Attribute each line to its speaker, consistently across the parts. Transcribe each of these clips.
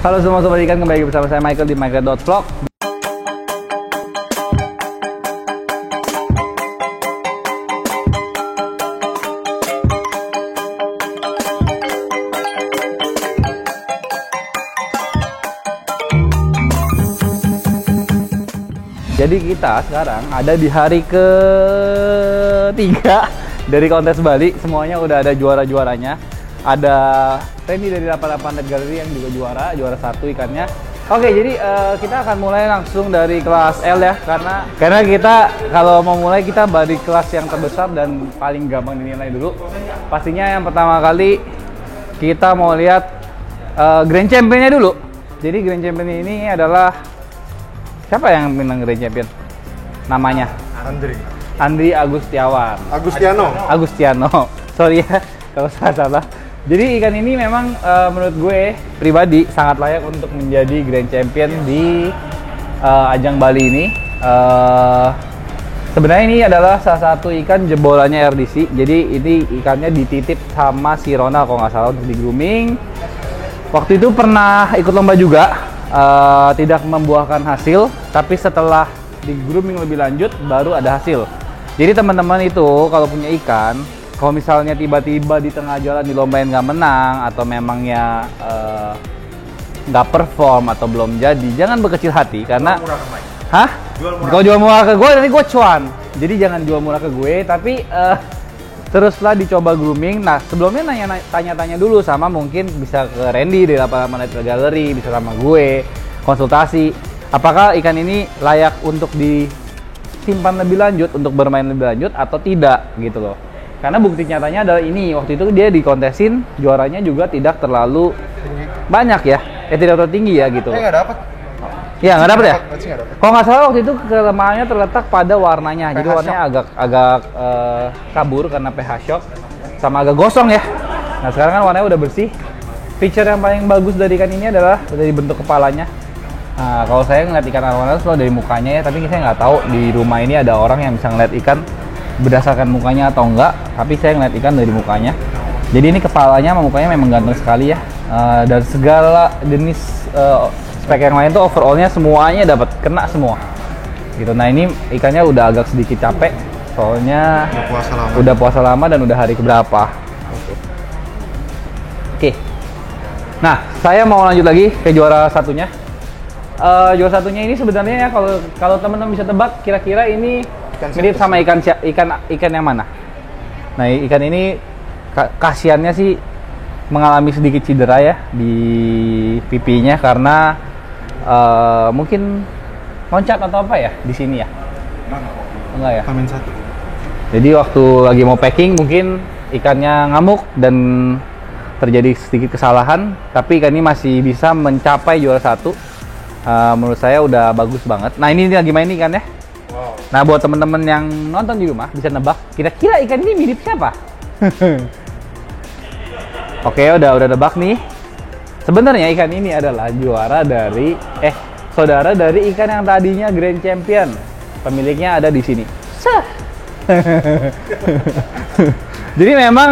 Speaker 1: Halo semua sobat ikan, kembali bersama saya Michael di Michael.vlog. Jadi kita sekarang ada di hari ketiga dari kontes Bali. Semuanya udah ada juara-juaranya. Ada Randy dari 88 Net Gallery yang juga juara 1 ikannya. Oke, jadi kita akan mulai langsung dari kelas L ya, karena kita kalau mau mulai kita dari kelas yang terbesar dan paling gampang dinilai dulu. Pastinya yang pertama kali kita mau lihat Grand Championnya dulu. Jadi Grand Champion ini adalah siapa yang menang Grand Champion? Namanya? Andri Agustiano. Sorry ya kalau salah. Jadi ikan ini memang menurut gue pribadi sangat layak untuk menjadi Grand Champion di ajang Bali ini. Sebenarnya ini adalah salah satu ikan jebolannya RDC. Jadi ini ikannya dititip sama si Ronald kalau nggak salah untuk di grooming. Waktu itu pernah ikut lomba juga, tidak membuahkan hasil. Tapi setelah di grooming lebih lanjut baru ada hasil. Jadi teman-teman itu kalau punya ikan, kalau misalnya tiba-tiba di tengah jalan dilombain nggak menang atau memangnya nggak perform atau belum jadi, jangan berkecil hati karena kalau jual murah ke gue nanti gue cuan. Jadi jangan jual murah ke gue, tapi teruslah dicoba grooming. Nah sebelumnya tanya-tanya dulu sama mungkin bisa ke Randy dari 88 Net Gallery, bisa sama gue konsultasi apakah ikan ini layak untuk disimpan lebih lanjut, untuk bermain lebih lanjut atau tidak gitu loh. Karena bukti nyatanya adalah ini, waktu itu dia dikontesin, juaranya juga tidak terlalu banyak ya, tidak terlalu tinggi ya gitu.
Speaker 2: Nggak dapet.
Speaker 1: Ya nggak dapet ya? Kalau nggak salah waktu itu kelemahannya terletak pada warnanya, jadi warnanya agak kabur karena pH shock, sama agak gosong ya. Nah sekarang kan warnanya udah bersih. Feature yang paling bagus dari ikan ini adalah dari bentuk kepalanya. Nah kalau saya ngeliat ikan arwana selalu dari mukanya ya, tapi saya nggak tahu di rumah ini ada orang yang bisa ngeliat ikan berdasarkan mukanya atau enggak, tapi saya ngeliat ikan dari mukanya. Jadi ini kepalanya sama mukanya memang ganteng sekali ya. Dan segala jenis spek yang lain tuh overallnya semuanya dapat kena semua gitu. Nah ini ikannya udah agak sedikit capek soalnya udah puasa lama dan udah hari keberapa. Oke. Nah saya mau lanjut lagi ke juara satunya. Juara satunya ini sebenarnya ya, kalau teman-teman bisa tebak kira-kira ini mirip sama ikan yang mana? Nah ikan ini kasihannya sih mengalami sedikit cedera ya di pipinya karena mungkin loncat atau apa ya di sini ya? Enggak ya?
Speaker 2: Amin satu.
Speaker 1: Jadi waktu lagi mau packing mungkin ikannya ngamuk dan terjadi sedikit kesalahan, tapi ikan ini masih bisa mencapai juara satu. Menurut saya udah bagus banget. Nah ini lagi main ikan ya.
Speaker 2: Wow.
Speaker 1: Nah buat teman-teman yang nonton di rumah bisa nebak kira-kira ikan ini mirip siapa? Oke, udah nebak nih. Sebenarnya ikan ini adalah saudara dari ikan yang tadinya Grand Champion. Pemiliknya ada di sini. Jadi memang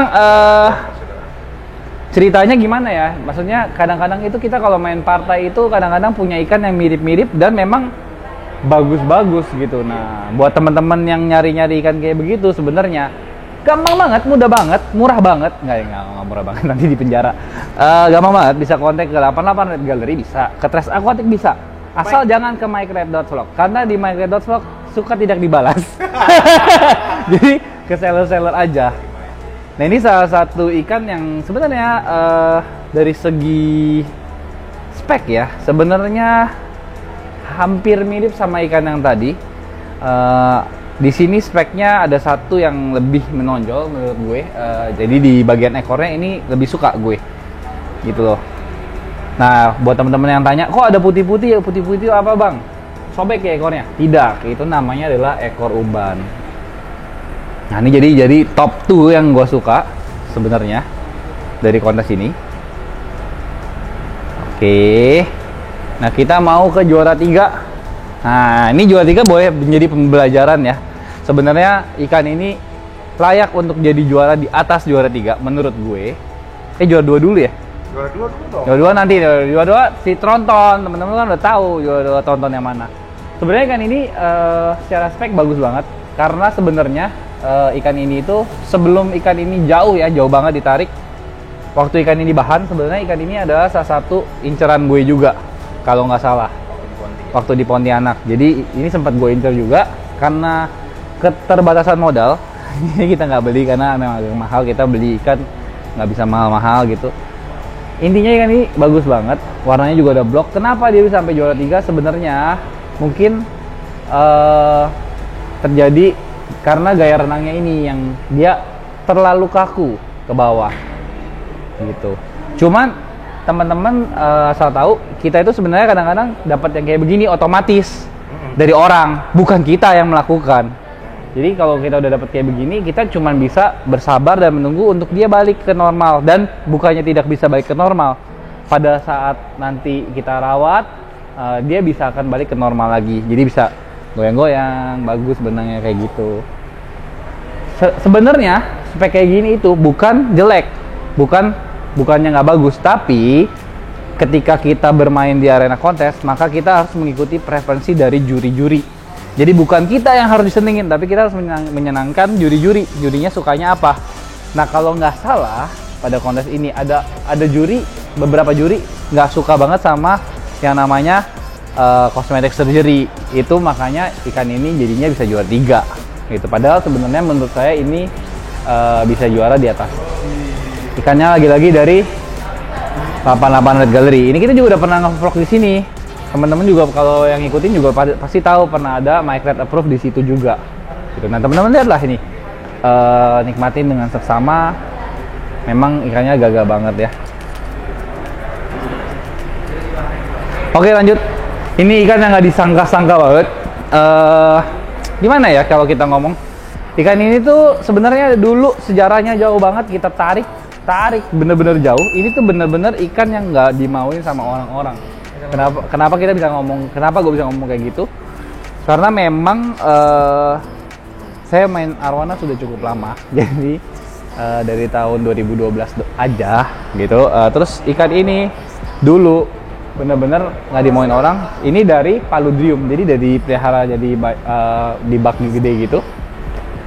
Speaker 1: ceritanya gimana ya? Maksudnya kadang-kadang itu kita kalau main partai itu kadang-kadang punya ikan yang mirip-mirip dan memang bagus-bagus gitu. Nah, buat teman-teman yang nyari-nyari ikan kayak begitu sebenarnya gampang banget, mudah banget, murah banget. Nggak murah banget, nanti di penjara. Gampang banget, bisa kontak ke 88 Net Gallery, bisa ke Tres Aquatic, bisa. Asal jangan ke Michael.vlog, karena di Michael.vlog suka tidak dibalas. Jadi ke seller-seller aja. Nah ini salah satu ikan yang sebenarnya dari segi spek ya sebenarnya hampir mirip sama ikan yang tadi. Di sini speknya ada satu yang lebih menonjol menurut gue. Jadi di bagian ekornya ini lebih suka gue, gitu loh. Nah buat teman-teman yang tanya, kok ada putih-putih ya? Putih-putih apa bang? Sobek ya ekornya? Tidak, itu namanya adalah ekor umban. Nah ini jadi top 2 yang gue suka sebenarnya dari kontes ini. Oke. Nah kita mau ke juara 3. Nah ini juara 3 boleh menjadi pembelajaran ya. Sebenarnya ikan ini layak untuk jadi juara di atas juara 3 menurut gue. Juara 2 dulu ya.
Speaker 2: Juara 2 dulu dong.
Speaker 1: Juara 2 nanti, juara 2 si Tronton, teman-teman kan udah tahu juara 2 Tronton yang mana. Sebenarnya ikan ini secara spek bagus banget karena sebenarnya ikan ini itu sebelum ikan ini jauh banget ditarik. Waktu ikan ini bahan, sebenarnya ikan ini adalah salah satu inceran gue juga kalau nggak salah. Waktu di Pontianak. Jadi ini sempat gue incer juga karena keterbatasan modal. Ini kita nggak beli karena memang agak mahal, kita beli ikan nggak bisa mahal-mahal gitu. Intinya ikan ini bagus banget, warnanya juga udah blok. Kenapa dia bisa sampai juara 3? Sebenarnya mungkin terjadi karena gaya renangnya ini yang dia terlalu kaku ke bawah gitu. Cuman teman-teman asal tahu, kita itu sebenarnya kadang-kadang dapat yang kayak begini otomatis dari orang, bukan kita yang melakukan. Jadi kalau kita udah dapat kayak begini, kita cuma bisa bersabar dan menunggu untuk dia balik ke normal. Dan bukannya tidak bisa balik ke normal, pada saat nanti kita rawat, dia bisa akan balik ke normal lagi. Jadi bisa goyang-goyang, bagus benangnya kayak gitu. Sebenarnya spek kayak gini itu bukan jelek, bukannya nggak bagus, tapi ketika kita bermain di arena kontes, maka kita harus mengikuti preferensi dari juri-juri. Jadi bukan kita yang harus disenengin, tapi kita harus menyenangkan juri-juri. Jurinya sukanya apa? Nah kalau nggak salah pada kontes ini ada juri, beberapa juri nggak suka banget sama yang namanya cosmetic surgery. Itu makanya ikan ini jadinya bisa juara 3 gitu. Padahal sebenarnya menurut saya ini bisa juara di atas. Ikannya lagi-lagi dari 88 Red Gallery. Ini kita juga udah pernah nge-vlog di sini. Teman-teman juga kalau yang ngikutin juga pasti tahu pernah ada Mike Red Approve di situ juga. Gitu. Nah teman-teman lihatlah ini, nikmatin dengan seksama. Memang ikannya gagah banget ya. Oke lanjut. Ini ikan yang nggak disangka-sangka banget. Gimana ya kalau kita ngomong? Ikan ini tuh sebenarnya dulu sejarahnya jauh banget, kita tarik bener-bener jauh. Ini tuh bener-bener ikan yang nggak dimauin sama orang-orang. Kenapa kita bisa ngomong? Kenapa gue bisa ngomong kayak gitu? Karena memang saya main arwana sudah cukup lama. Jadi dari tahun 2012 aja gitu. Terus ikan ini dulu bener-bener nggak dimauin orang. Ini dari Paludrium. Jadi dari pelihara jadi di bak gede gitu.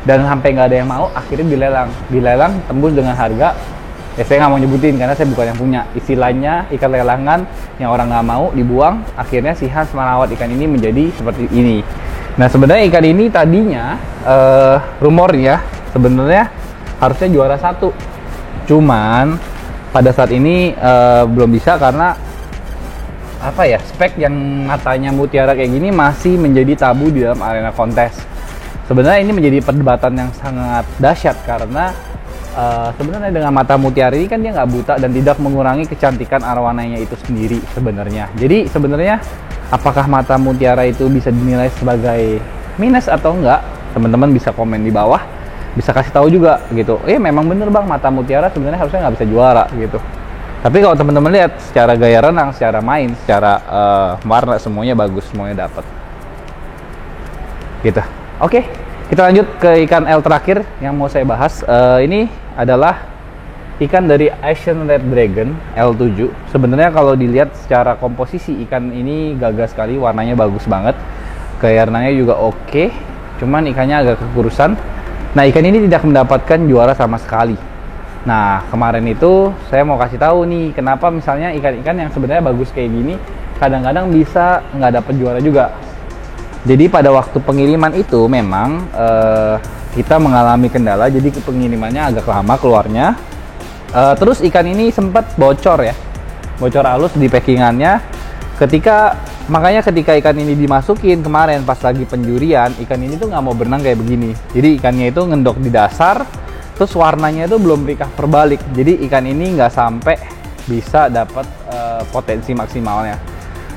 Speaker 1: Dan sampai nggak ada yang mau, akhirnya dilelang tembus dengan harga. Ya saya nggak mau nyebutin karena saya bukan yang punya. Istilahnya ikan lelangan yang orang nggak mau dibuang. Akhirnya si Hans merawat ikan ini menjadi seperti ini. Nah sebenarnya ikan ini tadinya rumornya sebenarnya harusnya juara 1. Cuman pada saat ini belum bisa karena apa ya, spek yang matanya mutiara kayak gini masih menjadi tabu di dalam arena kontes. Sebenarnya ini menjadi perdebatan yang sangat dahsyat karena sebenarnya dengan mata mutiara ini kan dia nggak buta dan tidak mengurangi kecantikan arwananya itu sendiri sebenarnya. Jadi sebenarnya apakah mata mutiara itu bisa dinilai sebagai minus atau enggak? Teman-teman bisa komen di bawah, bisa kasih tahu juga gitu. Memang bener bang, mata mutiara sebenarnya harusnya nggak bisa juara gitu. Tapi kalau teman-teman lihat secara gaya renang, secara main, secara warna semuanya bagus, semuanya dapat. Gitu. Oke, kita lanjut ke ikan L terakhir yang mau saya bahas. Ini adalah ikan dari Asian Red Dragon L7. Sebenarnya kalau dilihat secara komposisi ikan ini gagah sekali, warnanya bagus banget, gaya renangnya juga oke. Cuman ikannya agak kekurusan. Nah ikan ini tidak mendapatkan juara sama sekali. Nah kemarin itu saya mau kasih tahu nih kenapa misalnya ikan-ikan yang sebenarnya bagus kayak gini kadang-kadang bisa nggak dapat juara juga. Jadi pada waktu pengiriman itu memang kita mengalami kendala, jadi pengirimannya agak lama keluarnya. Terus ikan ini sempat bocor ya, bocor halus di packingannya. Makanya ketika ikan ini dimasukin kemarin pas lagi penjurian, ikan ini tuh nggak mau berenang kayak begini. Jadi ikannya itu ngendok di dasar, terus warnanya itu belum recover balik. Jadi ikan ini nggak sampai bisa dapat potensi maksimalnya.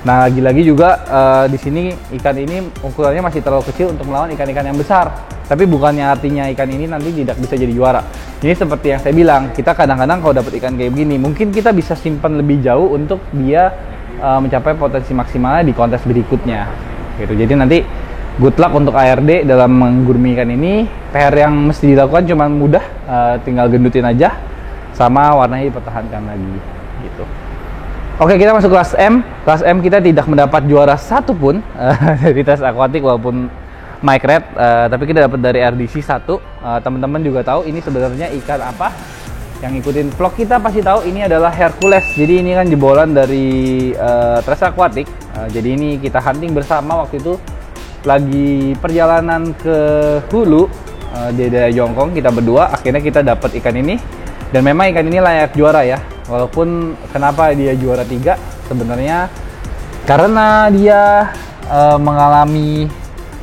Speaker 1: Nah lagi-lagi juga di sini ikan ini ukurannya masih terlalu kecil untuk melawan ikan-ikan yang besar. Tapi bukannya artinya ikan ini nanti tidak bisa jadi juara. Ini seperti yang saya bilang, kita kadang-kadang kalau dapat ikan kayak begini, mungkin kita bisa simpan lebih jauh untuk dia mencapai potensi maksimalnya di kontes berikutnya. Gitu. Jadi nanti good luck untuk ARD dalam menggurumi ikan ini. PR yang mesti dilakukan cuma mudah, tinggal gendutin aja, sama warnanya dipertahankan lagi. gitu. Oke, kita masuk kelas M. Kelas M kita tidak mendapat juara satupun dari tes akuatik walaupun mic red, tapi kita dapat dari RDC 1. Teman-teman juga tahu ini sebenarnya ikan apa? Yang ngikutin vlog kita pasti tahu ini adalah Hercules. Jadi ini kan jebolan dari tes akuatik. Jadi ini kita hunting bersama waktu itu lagi perjalanan ke Hulu di daerah Jongkong, kita berdua. Akhirnya kita dapat ikan ini dan memang ikan ini layak juara ya. Walaupun kenapa dia juara 3 sebenarnya karena dia mengalami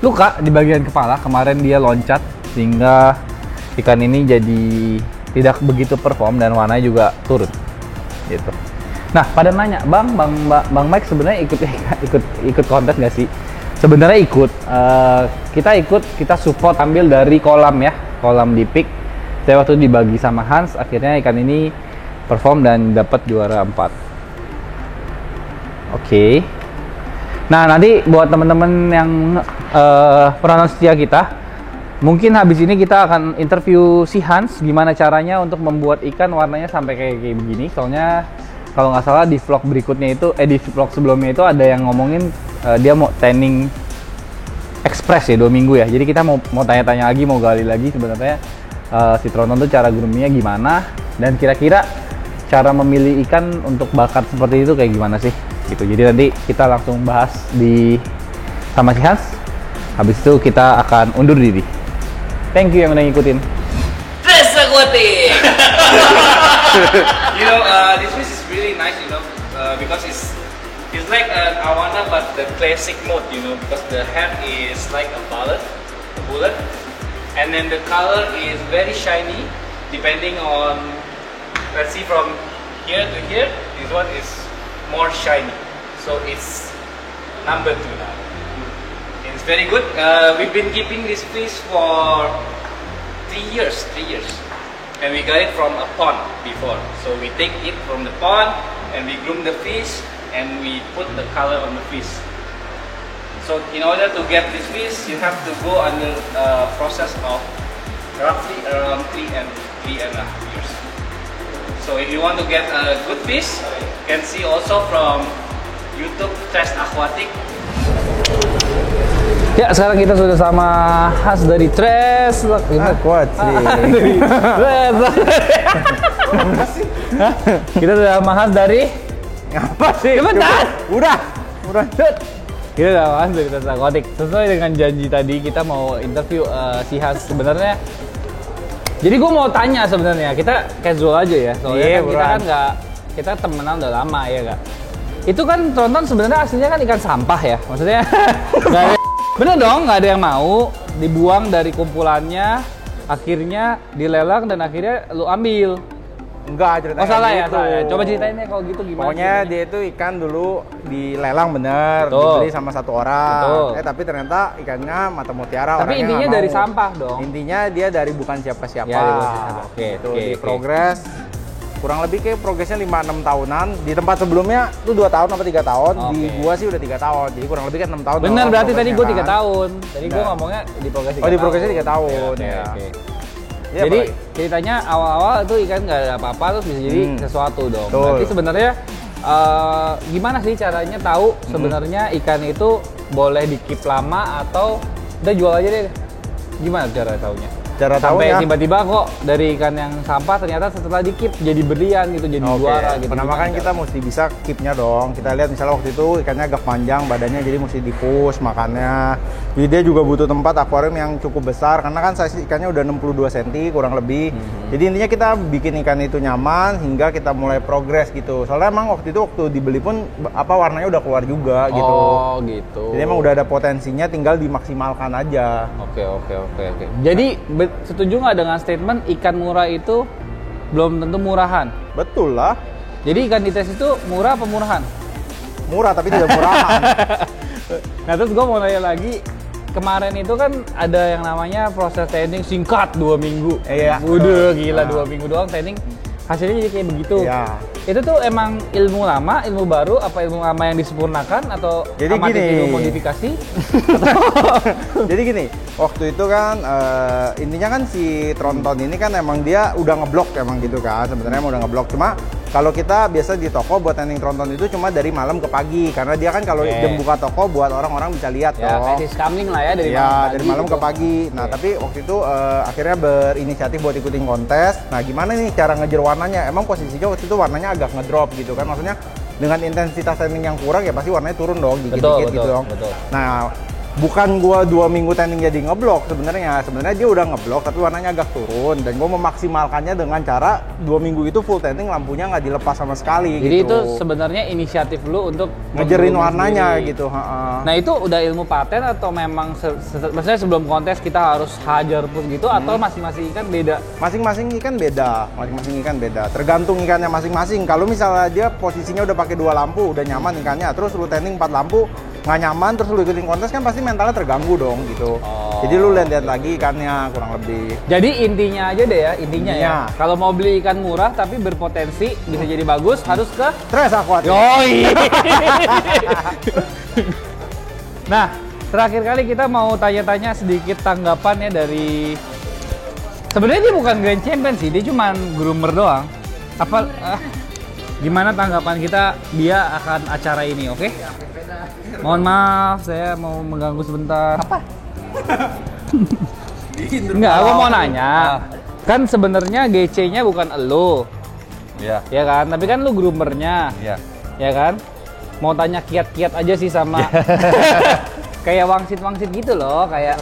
Speaker 1: luka di bagian kepala. Kemarin dia loncat sehingga ikan ini jadi tidak begitu perform dan warnanya juga turun gitu. Nah, pada nanya, Bang Mike sebenarnya ikut kontes nggak sih? Sebenarnya ikut. Kita support ambil dari kolam ya, kolam di PIK. Saya waktu dibagi sama Hans, akhirnya ikan ini perform dan dapat juara 4. Oke. Nah, nanti buat teman-teman yang penonton setia kita, mungkin habis ini kita akan interview si Hans gimana caranya untuk membuat ikan warnanya sampai kayak begini. Soalnya kalau nggak salah di vlog berikutnya itu, di vlog sebelumnya itu ada yang ngomongin dia mau tanning express ya 2 minggu ya. Jadi kita mau tanya-tanya lagi, mau gali lagi sebenarnya si Tronton tuh cara groomingnya gimana dan kira-kira cara memilih ikan untuk bakat seperti itu kayak gimana sih gitu. Jadi nanti kita langsung bahas sama si Hans. Habis itu kita akan undur diri. Thank you yang udah ngikutin.
Speaker 2: Tes akuatik. This fish is really nice, because it's like an arowana but the classic mode, because the head is like a bullet, and then the color is very shiny, depending on, let's see, from here to here, this one is more shiny, so it's number 2 now. It's very good. We've been keeping this fish for 3 years, and we got it from a pond before. So we take it from the pond and we groom the fish and we put the color on the fish. So in order to get this fish, you have to go under a process of roughly around 3.5 years. So if you want to get a good fish, you can see also from YouTube Test Aquatic.
Speaker 1: Ya, sekarang kita sudah sama Hans dari Tres
Speaker 3: Aquatic.
Speaker 1: Kita sudah sama Hans dari
Speaker 3: Apa sih?
Speaker 1: Cepetan!
Speaker 3: Udah.
Speaker 1: Kita sudah sama Hans dari Tres Aquatic. Sesuai dengan janji tadi, kita mau interview si Hans sebenarnya. Jadi gue mau tanya sebenarnya, kita casual aja ya. Soalnya kita kan kita temenan udah lama ya gak? Itu kan Tronton sebenarnya aslinya kan ikan sampah ya, maksudnya bener dong, nggak ada yang mau dibuang dari kumpulannya, akhirnya dilelang dan akhirnya lu ambil.
Speaker 3: Enggak, ceritanya
Speaker 1: salah ya,
Speaker 3: gitu.
Speaker 1: salah ya. Coba ceritain deh kalau gitu gimana.
Speaker 3: Pokoknya
Speaker 1: ceritanya?
Speaker 3: dia itu ikan dulu dilelang bener,
Speaker 1: Betul.
Speaker 3: dibeli sama 1 orang.
Speaker 1: Betul.
Speaker 3: Tapi ternyata ikannya mata mutiara.
Speaker 1: Tapi
Speaker 3: orangnya
Speaker 1: intinya
Speaker 3: nggak
Speaker 1: dari
Speaker 3: mau.
Speaker 1: sampah dong.
Speaker 3: Intinya dia dari bukan siapa-siapa.
Speaker 1: Ya, dari bukan siapa-siapa. Oke,
Speaker 3: Itu
Speaker 1: oke,
Speaker 3: di
Speaker 1: oke.
Speaker 3: progres. Kurang lebih kayak progresnya 5-6 tahunan. Di tempat sebelumnya tuh 2 tahun atau 3 tahun.
Speaker 1: Oke.
Speaker 3: Di gua sih udah 3 tahun. Jadi kurang lebih kan 6 tahun.
Speaker 1: Bener,
Speaker 3: dong
Speaker 1: berarti tadi gue
Speaker 3: progresnya
Speaker 1: 3
Speaker 3: kan.
Speaker 1: tahun. Tadi gue
Speaker 3: Nah.
Speaker 1: ngomongnya di progres 3
Speaker 3: Oh, di
Speaker 1: tahun.
Speaker 3: progresnya 3 tahun,
Speaker 1: Oke,
Speaker 3: ya.
Speaker 1: oke.
Speaker 3: Ya,
Speaker 1: Jadi
Speaker 3: Pak.
Speaker 1: ceritanya awal-awal itu ikan nggak ada apa-apa terus bisa jadi sesuatu dong.
Speaker 3: Betul.
Speaker 1: Berarti sebenarnya gimana sih caranya tahu sebenarnya ikan itu boleh di-keep lama atau udah jual aja deh? Gimana cara taunya?
Speaker 3: Cara
Speaker 1: Sampai
Speaker 3: tahunya?
Speaker 1: tiba-tiba kok dari ikan yang sampah ternyata setelah di-keep jadi berlian gitu, jadi
Speaker 3: Oke,
Speaker 1: juara gitu.
Speaker 3: pertama kan
Speaker 1: Gimana
Speaker 3: kita mesti bisa keepnya dong. Kita lihat misalnya waktu itu ikannya agak panjang badannya, jadi mesti di-push makannya. Jadi dia juga butuh tempat akuarium yang cukup besar karena kan size ikannya udah 62 cm kurang lebih. Jadi intinya kita bikin ikan itu nyaman hingga kita mulai progres gitu. Soalnya emang waktu dibeli pun warnanya udah keluar juga gitu.
Speaker 1: Oh gitu.
Speaker 3: Jadi emang udah ada potensinya, tinggal dimaksimalkan aja.
Speaker 1: Oke. Jadi setuju nggak dengan statement ikan murah itu belum tentu murahan?
Speaker 3: Betul lah.
Speaker 1: Jadi ikan di tes itu murah apa murahan?
Speaker 3: Murah tapi tidak murahan.
Speaker 1: Nah terus gue mau nanya lagi, kemarin itu kan ada yang namanya proses tanning singkat 2 minggu.
Speaker 3: Iya.
Speaker 1: Udah gila
Speaker 3: Nah.
Speaker 1: 2 minggu doang tanning, hasilnya jadi kayak begitu.
Speaker 3: Iya.
Speaker 1: Itu tuh emang ilmu lama, ilmu baru, apa ilmu lama yang disempurnakan atau
Speaker 3: Jadi
Speaker 1: amatir
Speaker 3: gini.
Speaker 1: ilmu modifikasi?
Speaker 3: Jadi gini, waktu itu kan intinya kan si Tronton ini kan emang dia udah ngeblok emang gitu kan, sebenarnya emang udah ngeblok, cuma Kalau kita biasa di toko buat tanding tronton itu cuma dari malam ke pagi, karena dia kan kalau jam buka toko buat orang-orang bisa lihat
Speaker 1: Ya,
Speaker 3: toh.
Speaker 1: kayak coming lah ya dari
Speaker 3: Ya,
Speaker 1: malam
Speaker 3: dari malam
Speaker 1: gitu.
Speaker 3: ke pagi. Nah, tapi waktu itu akhirnya berinisiatif buat ikutin kontes. Nah, gimana nih cara ngejar warnanya? Emang posisinya waktu itu warnanya agak ngedrop gitu kan. Maksudnya dengan intensitas tanding yang kurang ya pasti warnanya turun dong, dikit-dikit gitu dong.
Speaker 1: Betul.
Speaker 3: Nah, bukan gua 2 minggu tanding jadi ngeblok sebenarnya. Sebenarnya dia udah ngeblok tapi warnanya agak turun, dan gua memaksimalkannya dengan cara 2 minggu itu full tanding lampunya nggak dilepas sama sekali.
Speaker 1: Jadi
Speaker 3: gitu.
Speaker 1: itu sebenarnya inisiatif lu untuk
Speaker 3: ngejerin
Speaker 1: membunuh
Speaker 3: warnanya
Speaker 1: sendiri.
Speaker 3: gitu.
Speaker 1: Nah itu udah ilmu paten atau memang maksudnya sebelum kontes kita harus hajar pun gitu atau masing-masing ikan beda?
Speaker 3: Masing-masing ikan beda, tergantung ikannya masing-masing. Kalau misalnya dia posisinya udah pakai 2 lampu, udah nyaman ikannya, terus lu tanding 4 lampu nggak nyaman, terus lu ikutin kontes kan pasti mentalnya terganggu dong gitu. Jadi lu lihat lagi ikannya kurang lebih.
Speaker 1: Jadi intinya aja deh ya, intinya ya.
Speaker 3: Intinya.
Speaker 1: Kalau mau beli ikan murah tapi berpotensi bisa jadi bagus harus ke
Speaker 3: Tres akuatik.
Speaker 1: Yoi. Nah, terakhir kali kita mau tanya-tanya sedikit tanggapan ya dari sebenarnya dia bukan Grand Champion sih, dia cuma groomer doang. Apa gimana tanggapan kita dia akan acara ini, oke? Mohon maaf, saya mau mengganggu sebentar. Apa? Enggak, aku mau nanya. Kan sebenarnya GC-nya bukan elo.
Speaker 4: Iya.
Speaker 1: Ya kan? Tapi kan lu groomernya.
Speaker 4: Iya.
Speaker 1: Ya kan? Mau tanya kiat-kiat aja sih sama kayak wangsit-wangsit gitu loh, kayak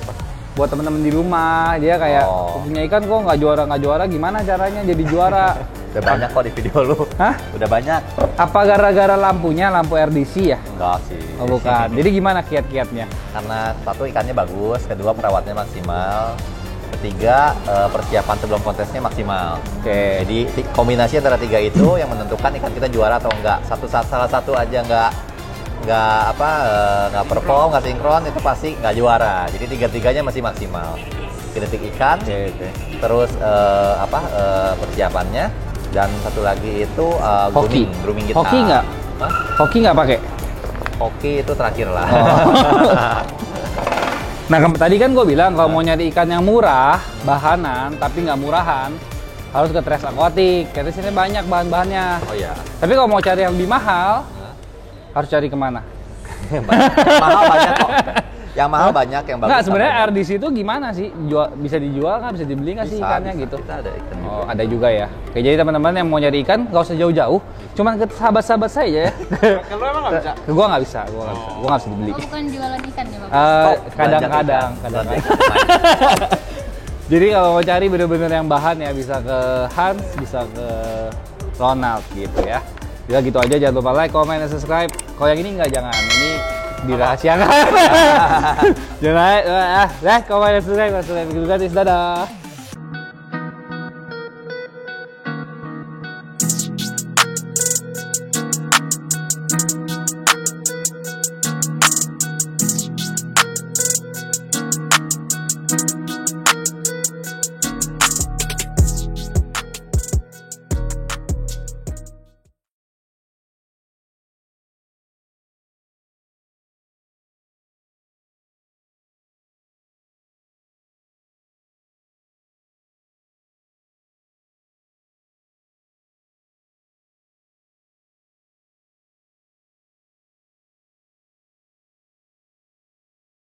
Speaker 1: buat temen-temen di rumah dia kayak punya ikan kok nggak juara, gimana caranya jadi juara?
Speaker 4: Udah banyak kok di video lu.
Speaker 1: Hah?
Speaker 4: Udah banyak.
Speaker 1: Apa gara-gara lampunya lampu RDC ya?
Speaker 4: Enggak sih.
Speaker 1: Oh bukan. Jadi gimana kiat-kiatnya?
Speaker 4: Karena satu ikannya bagus, kedua perawatnya maksimal, ketiga persiapan sebelum kontesnya maksimal.
Speaker 1: Oke.
Speaker 4: Jadi kombinasi antara 3 itu yang menentukan ikan kita juara atau enggak. Salah satu aja nggak perform, nggak sinkron, itu pasti nggak juara. Jadi 3-3-nya masih maksimal. Genetik ikan, terus persiapannya, dan satu lagi itu
Speaker 1: Hoki.
Speaker 4: grooming kita.
Speaker 1: Hoki nggak?
Speaker 4: Hah?
Speaker 1: Hoki nggak pakai?
Speaker 4: Hoki itu terakhir lah.
Speaker 1: Nah tadi kan gue bilang kalau mau nyari ikan yang murah, bahanan tapi nggak murahan, harus ke Tres Aquatic. Karena sini banyak bahan-bahannya.
Speaker 4: Oh iya.
Speaker 1: Tapi kalau mau cari yang lebih mahal, harus cari kemana?
Speaker 4: Mahal banyak kok. Yang mahal banyak, yang bagus.
Speaker 1: Nggak, sebenarnya
Speaker 4: banyak.
Speaker 1: RDC itu gimana sih? Bisa dijual nggak? Bisa dibeli nggak sih ikannya
Speaker 4: Bisa.
Speaker 1: gitu?
Speaker 4: Kita ada ikan juga.
Speaker 1: Oh, ada juga ya. Oke, jadi teman-teman yang mau nyari ikan nggak usah jauh-jauh, cuman ke sahabat-sahabat saya ya.
Speaker 2: Kalau emang nggak bisa.
Speaker 1: Gua nggak bisa, gua nggak bisa dibeli.
Speaker 5: Oh, bukan jualan ikan ya, Bapak?
Speaker 1: Kadang-kadang. Jadi kalau mau cari bener-bener yang bahan ya bisa ke Hans, bisa ke Ronald gitu ya. Ya gitu aja, jangan lupa like, comment, dan subscribe. Kalau yang ini enggak, jangan. Ini dirahasiakan. Jangan like, comment, dan subscribe. Dadah.